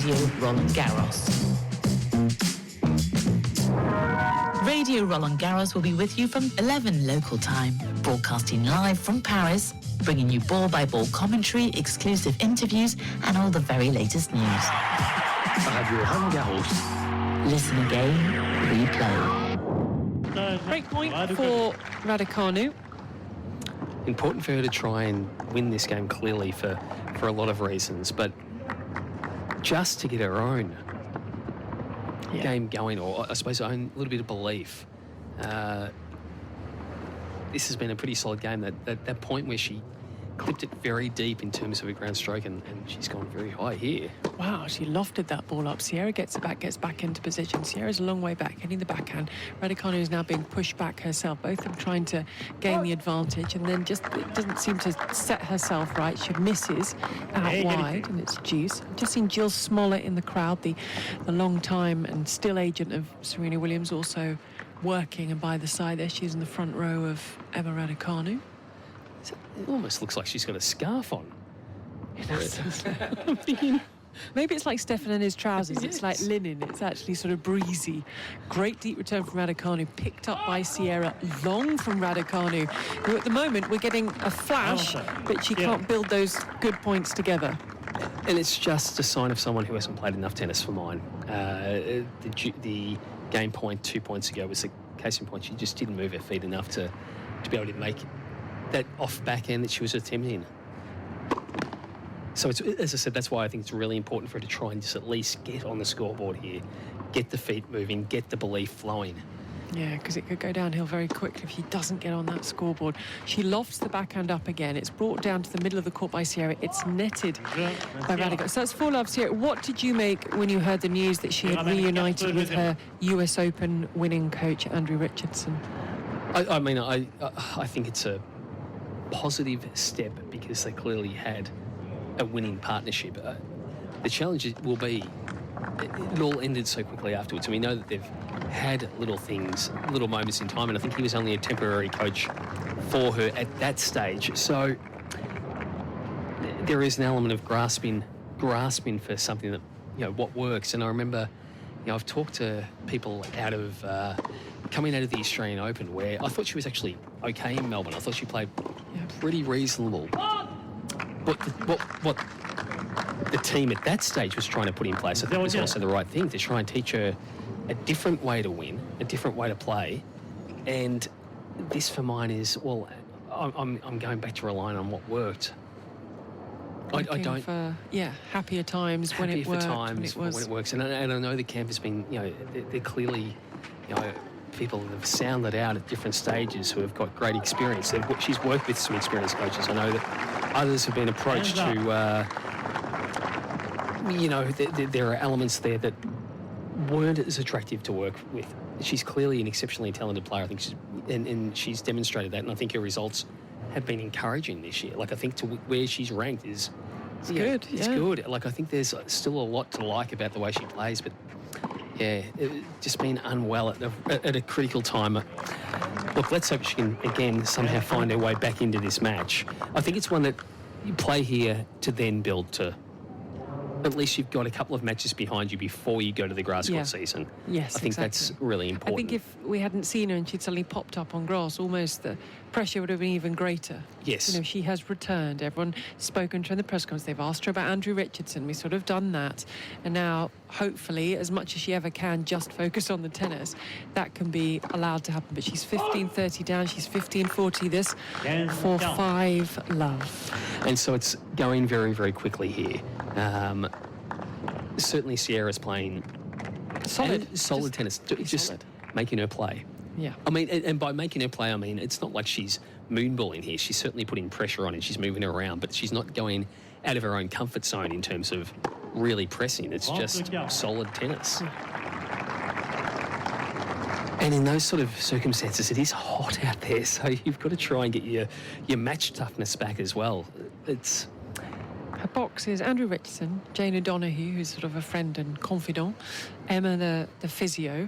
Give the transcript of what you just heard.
Radio Roland Garros. Radio Roland Garros will be with you from 11 local time, broadcasting live from Paris, bringing you ball-by-ball commentary, exclusive interviews, and all the very latest news. Radio Roland Garros. Listen again, replay. Break point for Raducanu. Important for her to try and win this game clearly for a lot of reasons, but just to get her own game going, or I suppose own a little bit of belief. This has been a pretty solid game. That point where she clipped it very deep in terms of her ground stroke, and she's gone very high here. Wow, she lofted that ball up. Sierra gets back into position. Sierra's a long way back, hitting the backhand. Raducanu is now being pushed back herself. Both of them trying to gain the advantage, and then just it doesn't seem to set herself right. She misses out wide, and it's deuce. I've just seen Jill Smollett in the crowd, the long time and still agent of Serena Williams, also working, and by the side there she is in the front row of Emma Raducanu. It almost looks like she's got a scarf on. Maybe it's like Stefan and his trousers. It's like linen. It's actually sort of breezy. Great deep return from Raducanu, picked up by Sierra. Long from Raducanu, who at the moment we're getting a flash, but she can't build those good points together. And it's just a sign of someone who hasn't played enough tennis for mine. The game point 2 points ago was a case in point. She just didn't move her feet enough to be able to make that off back end that she was attempting. So it's, as I said, that's why I think it's really important for her to try and just at least get on the scoreboard here, get the feet moving, get the belief flowing. Yeah, because it could go downhill very quickly if she doesn't get on that scoreboard. She lofts the backhand up again. It's brought down to the middle of the court by Sierra. It's netted by Raducanu. So that's 4-love, Sierra. What did you make when you heard the news that she had reunited with her US Open winning coach, Andrew Richardson? I think it's a positive step because they clearly had a winning partnership. The challenge will be, it all ended so quickly afterwards, and we know that they've had little things, little moments in time, and I think he was only a temporary coach for her at that stage. So there is an element of grasping for something that, what works. And I remember, I've talked to people out of coming out of the Australian Open where I thought she was actually okay in Melbourne. I thought she played pretty reasonable. But what the team at that stage was trying to put in place, I think, was also the right thing, to try and teach her a different way to win, a different way to play. And this for mine is, I'm going back to relying on what worked. I don't. For, happier times when it worked. When it works. And I know the camp has been, they're clearly, people that have sounded out at different stages who have got great experience. She's worked with some experienced coaches. I know that others have been approached to, there are elements there that weren't as attractive to work with. She's clearly an exceptionally talented player. I think she's demonstrated that, and I think her results have been encouraging this year. Like, I think to where she's ranked is good. It's good. Like, I think there's still a lot to like about the way she plays, but just being unwell at a critical time. Look, let's hope she can again somehow find her way back into this match. I think it's one that you play here to then build to. At least you've got a couple of matches behind you before you go to the grass court season. Yes, I think that's really important. I think if we hadn't seen her and she'd suddenly popped up on grass, almost the pressure would have been even greater. Yes. She has returned. Everyone spoken to her in the press conference. They've asked her about Andrew Richardson. We've sort of done that. And now, hopefully, as much as she ever can, just focus on the tennis. That can be allowed to happen. But she's 15-30 down. She's 15-40 this for 5-love. And so it's going very, very quickly here. Certainly Sierra's playing solid tennis, just solid. Making her play. Yeah. I mean, and by making her play, I mean, it's not like she's moonballing here. She's certainly putting pressure on and she's moving her around, but she's not going out of her own comfort zone in terms of really pressing. It's just solid tennis. And in those sort of circumstances, it is hot out there, so you've got to try and get your match toughness back as well. It's... Her box is Andrew Richardson, Jane O'Donoghue, who's sort of a friend and confidant, Emma, the physio,